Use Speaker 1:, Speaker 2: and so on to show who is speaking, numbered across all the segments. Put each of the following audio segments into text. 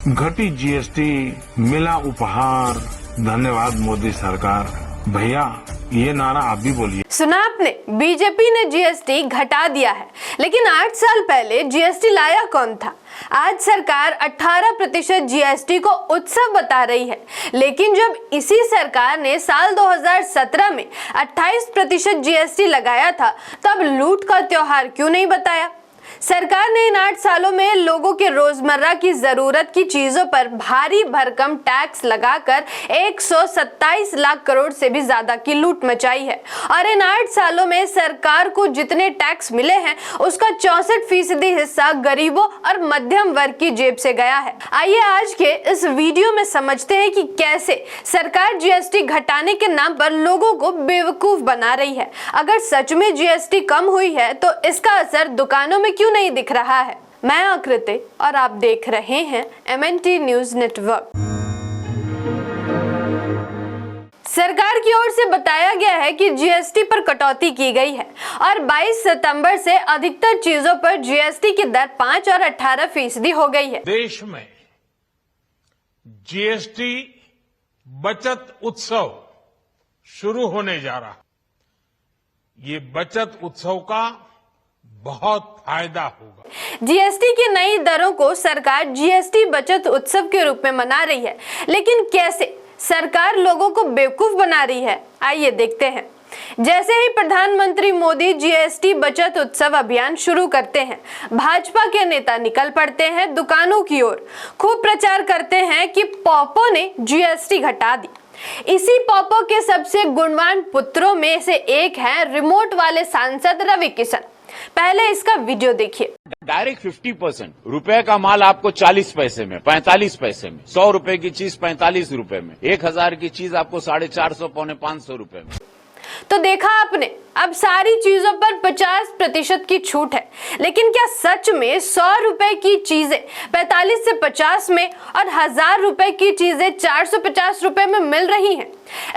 Speaker 1: घटी जीएसटी मिला उपहार, धन्यवाद मोदी सरकार। भैया ये नारा आप भी बोलिए।
Speaker 2: सुना आपने, बीजेपी ने जीएसटी घटा दिया है, लेकिन 8 साल पहले जीएसटी लाया कौन था? आज सरकार 18% जीएसटी को उत्सव बता रही है, लेकिन जब इसी सरकार ने साल 2017 में 28% जीएसटी लगाया था, तब लूट का त्योहार क्यों नहीं बताया? सरकार ने इन 8 सालों में लोगों के रोजमर्रा की जरूरत की चीजों पर भारी भरकम टैक्स लगाकर 127 लाख करोड़ से भी ज्यादा की लूट मचाई है। और इन 8 सालों में सरकार को जितने टैक्स मिले हैं, उसका 64% हिस्सा गरीबों और मध्यम वर्ग की जेब से गया है। आइए आज के इस वीडियो में समझते हैं कि कैसे सरकार जीएसटी घटाने के नाम पर लोगों को बेवकूफ बना रही है। अगर सच में जीएसटी कम हुई है तो इसका असर दुकानों में क्यों नहीं दिख रहा है? मैं आकृति और आप देख रहे हैं MNT न्यूज नेटवर्क। सरकार की ओर से बताया गया है कि जीएसटी पर कटौती की गई है और 22 सितंबर से अधिकतर चीजों पर जीएसटी की दर 5 और 18% हो गई है।
Speaker 3: देश में जीएसटी बचत उत्सव शुरू होने जा रहा है। ये बचत उत्सव का बहुत फायदा होगा।
Speaker 2: जीएसटी की नई दरों को सरकार जीएसटी बचत उत्सव के रूप में मना रही है, लेकिन कैसे सरकार लोगों को बेवकूफ बना रही है, आइए देखते हैं। जैसे ही प्रधानमंत्री मोदी जीएसटी बचत उत्सव अभियान शुरू करते हैं, भाजपा के नेता निकल पड़ते हैं दुकानों की ओर, खूब प्रचार करते हैं कि पॉपो ने जीएसटी घटा दी। इसी पॉपो के सबसे गुणवान पुत्रों में से एक है रिमोट वाले सांसद रवि किशन। पहले इसका वीडियो देखिए।
Speaker 4: डायरेक्ट 50% रुपए का माल आपको 40 पैसे में, 45 पैसे में, 100 रुपए की चीज 45 रुपए में, 1000 की चीज आपको 450 पौने 500 रुपए में।
Speaker 2: तो देखा आपने, अब सारी चीजों पर 50% की छूट है, लेकिन क्या सच में 100 रुपए की चीजें 45 से 50 में और 1000 रुपए की चीजें 450 रुपए में मिल रही हैं?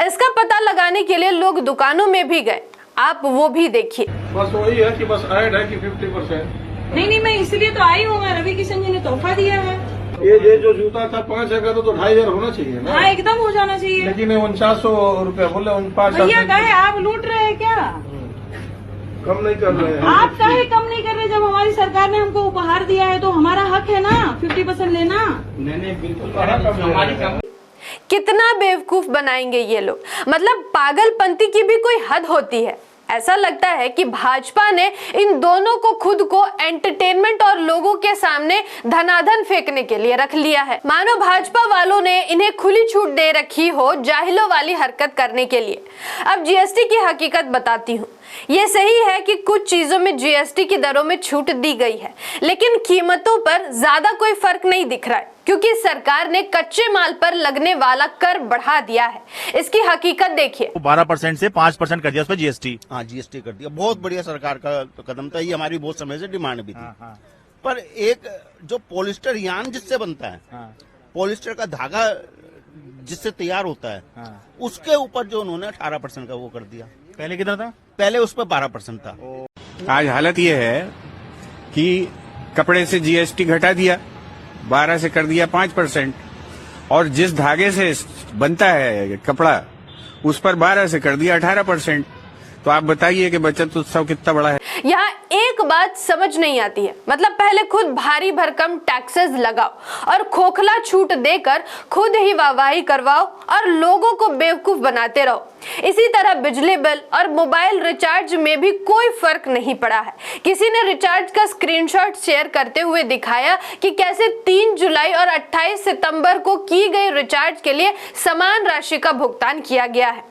Speaker 2: इसका पता लगाने के लिए लोग दुकानों में भी गए, आप वो भी देखिए।
Speaker 5: बस वही है कि बस ऐड है कि 50%।
Speaker 6: नहीं, मैं इसलिए तो आई हूँ, रवि किशन जी ने तोहफा दिया है।
Speaker 5: ये जो जूता था 5,000 का तो 2,500 होना चाहिए ना।
Speaker 6: हाँ, एकदम हो जाना चाहिए।
Speaker 5: लेकिन 4900 रुपया बोले, 49
Speaker 6: भैया कहे आप लूट रहे हैं क्या?
Speaker 5: कम नहीं कर रहे हैं।
Speaker 6: आप कहे कम नहीं कर रहे? जब हमारी सरकार ने हमको उपहार दिया है तो हमारा हक है ना 50% लेना।
Speaker 5: नहीं बिल्कुल।
Speaker 2: कितना बेवकूफ बनाएंगे ये लोग, मतलब पागलपंती की भी कोई हद होती है। ऐसा लगता है कि भाजपा ने इन दोनों को खुद को एंटरटेनमेंट और लोगों के सामने धनाधन फेंकने के लिए रख लिया है। मानो भाजपा वालों ने इन्हें खुली छूट दे रखी हो जाहिलों वाली हरकत करने के लिए। अब जीएसटी की हकीकत बताती हूँ। ये सही है कि कुछ चीजों में जीएसटी की दरों में छूट दी गई है, लेकिन कीमतों पर ज्यादा कोई फर्क नहीं दिख रहा है, क्योंकि सरकार ने कच्चे माल पर लगने वाला कर बढ़ा दिया है। इसकी हकीकत देखिए।
Speaker 7: 12% से 5% कर दिया उस पर जीएसटी।
Speaker 8: हाँ, जीएसटी कर दिया। बहुत बढ़िया सरकार का कदम था, ये हमारी बहुत समय से डिमांड भी थी। पर एक जो पॉलिस्टर यान जिससे बनता है, पॉलिस्टर का धागा जिससे तैयार होता है, उसके ऊपर जो उन्होंने 18% का वो कर दिया।
Speaker 7: पहले कितना था?
Speaker 8: पहले उस पर 12% था।
Speaker 9: आज हालत ये है कि कपड़े से जीएसटी घटा दिया, 12 से कर दिया 5%, और जिस धागे से बनता है कपड़ा उस पर 12 से कर दिया 18%। तो आप बताइए कि बचत उत्सव कितना बड़ा है।
Speaker 2: यहाँ एक बात समझ नहीं आती है, मतलब पहले खुद भारी भरकम टैक्सेस लगाओ और खोखला छूट देकर खुद ही वाहवाही करवाओ और लोगों को बेवकूफ बनाते रहो। इसी तरह बिजली बिल और मोबाइल रिचार्ज में भी कोई फर्क नहीं पड़ा है। किसी ने रिचार्ज का स्क्रीनशॉट शेयर करते हुए दिखाया कि कैसे 3 जुलाई और 28 सितंबर को की गई रिचार्ज के लिए समान राशि का भुगतान किया गया है।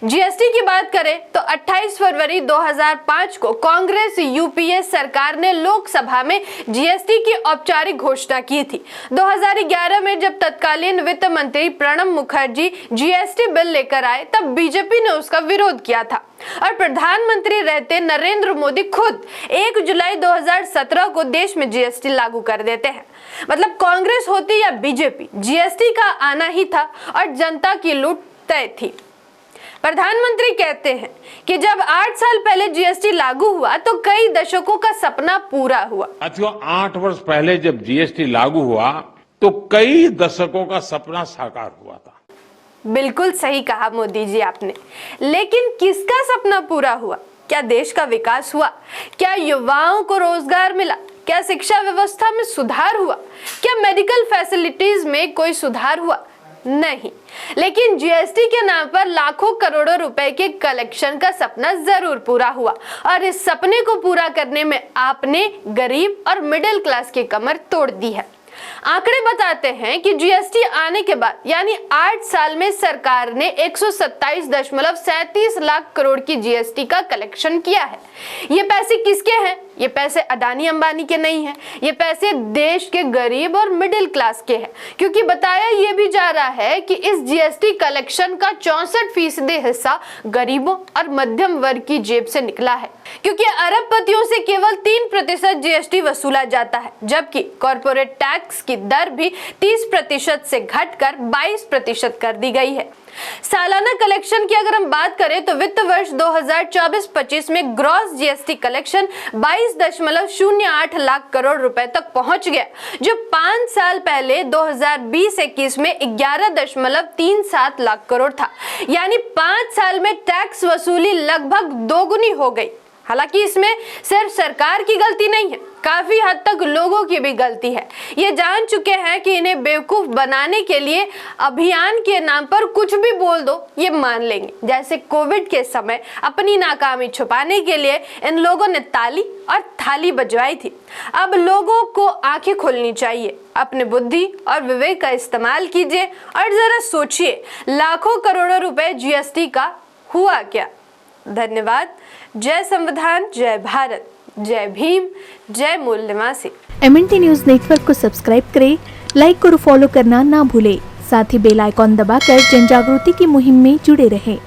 Speaker 2: जीएसटी की बात करें तो 28 फरवरी 2005 को कांग्रेस यूपीए सरकार ने लोकसभा में जीएसटी की औपचारिक घोषणा की थी। 2011 में जब तत्कालीन वित्त मंत्री प्रणब मुखर्जी जीएसटी बिल लेकर आए, तब बीजेपी ने उसका विरोध किया था और प्रधानमंत्री रहते नरेंद्र मोदी खुद 1 जुलाई 2017 को देश में जीएसटी लागू कर देते हैं। मतलब कांग्रेस होती या बीजेपी, जीएसटी का आना ही था और जनता की लूट तय थी। प्रधानमंत्री कहते हैं कि जब 8 साल पहले जीएसटी लागू हुआ तो कई दशकों का सपना पूरा हुआ।
Speaker 3: साथियों, 8 वर्ष पहले जब जीएसटी लागू हुआ तो कई दशकों का सपना साकार हुआ था।
Speaker 2: बिल्कुल सही कहा मोदी जी आपने। लेकिन किसका सपना पूरा हुआ? क्या देश का विकास हुआ? क्या युवाओं को रोजगार मिला? क्या शिक्षा व्यवस्था में सुधार हुआ? क्या मेडिकल फैसिलिटीज में कोई सुधार हुआ? नहीं। लेकिन जीएसटी के नाम पर लाखों करोड़ों रुपए के कलेक्शन का सपना जरूर पूरा हुआ, और इस सपने को पूरा करने में आपने गरीब और मिडिल क्लास की कमर तोड़ दी है। आंकड़े बताते हैं कि जीएसटी आने के बाद यानी 8 साल में सरकार ने 127.37 लाख करोड़ की जीएसटी का कलेक्शन किया है। ये पैसे किसके हैं? ये पैसे अडानी अंबानी के नहीं हैं, ये पैसे देश के गरीब और मिडिल क्लास के हैं, क्योंकि बताया ये भी जा रहा है कि इस जीएसटी कलेक्शन का 64% हिस्सा गरीबों और मध्यम वर्ग की जेब से निकला है, क्योंकि अरबपतियों से केवल 3% जीएसटी वसूला जाता है, जबकि कॉर्पोरेट टैक्स की दर भी 30% से घटकर 22% कर दी गई है। सालाना कलेक्शन की अगर हम बात करें तो वित्त वर्ष 2024-25 में gross GST collection 22.08 lakh crore रुपए तक पहुंच गया, जो 5 साल पहले 2020-21 में 11.37 लाख करोड़ था। यानी 5 साल में टैक्स वसूली लगभग दोगुनी हो गई। हालांकि इसमें सिर्फ सरकार की गलती नहीं है, काफी हद तक लोगों की भी गलती है। ये जान चुके हैं कि इन्हें बेवकूफ बनाने के लिए अभियान के नाम पर कुछ भी बोल दो ये मान लेंगे। जैसे कोविड के समय अपनी नाकामी छुपाने के लिए इन लोगों ने ताली और थाली बजवाई थी। अब लोगों को आंखें खोलनी चाहिए, अपने बुद्धि और विवेक का इस्तेमाल कीजिए और जरा सोचिए लाखों करोड़ों रुपए जीएसटी का हुआ क्या। धन्यवाद। जय संविधान, जय भारत, जय भीम, जय मूल निवासी।
Speaker 10: MNT न्यूज नेटवर्क को सब्सक्राइब करें, लाइक और फॉलो करना ना भूलें। साथ ही बेल आइकॉन दबाकर जन जागृति की मुहिम में जुड़े रहें।